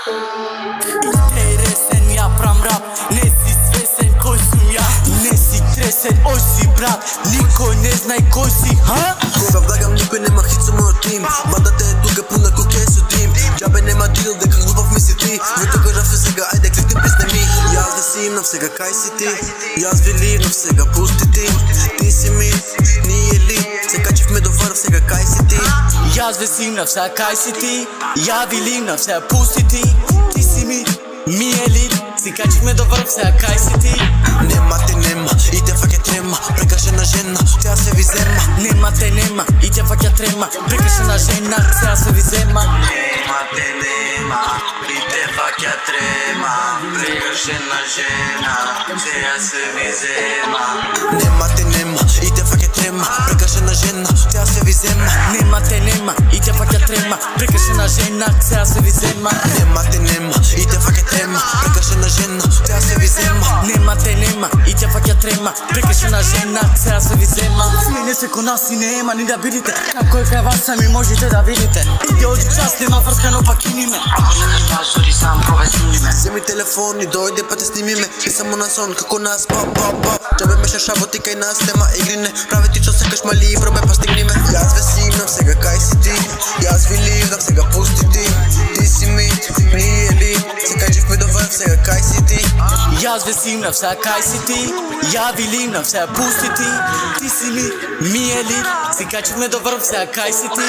Интересен, ја прам рап, не си свесен кој сум ја. Не си тресен, ој си брат, никој не знај кој си, ха? Кога влагам никој нема хит со мојот тим. Бандата е тука пуна коке со дим. Џабе нема дил, дека глупав мисли ти. Ве тука рафе сега, ајде кликни писне ми. Јас да си имнав сега, кај си ти? Јас ви ливнав сега, пусти ти. Ти си ми, ние ли? Се качивме до врв сега, кај си ти? Јас ве симнав, сега кај си ти? Ја ви ливнав, сега пусти ти. Ти си ми, ми е ли? Си качивме до врв, сега кај си ти? Нема те нема, и те фаќа трема. Прекашена жена, тя се ви зема. Нема те нема, и те фаќа трема. Прекашена жена, сега се ви зема. Нема те нема, и те фаќа трема. Прекашена жена, сега се ви зема. Нема те нема, и те фаќа трема. Прекашена жена, тя се ви зема. Нема те нема, и те фаќа трема. Прекашена жена, сега се ви зема. Нема те нема, и те фаќа трема. Прекашена жена, тя се ви зема. Нема те нема, и те фаќа трема. Прекашена жена, сега се ви зема. Мене се ко нас и нема ни да видите. Како е кај вас сами можете да видите. Иде оди час, нема врска, но пак кини ме. Ако се кажеш, дори сам провесни ме. Земи телефон и дојде па те сними ме. И само на сон како нас, па па па. Џабе мешаш работи кај нас, нема игри не. Прави ти што секаш мали и пробе па стигни ме. Јас ве симнав сега, кај си ти? Јас ви ливнав сега, пусти ти. Ти си ми, ние ли? Се качивме до врв сега, кај си ти? Јас ве симнав, сега кај си ти? Ја ви ливнав, сега пусти ти. Ти си ми, ми е ли? Си качивме до врв, сега кај си ти?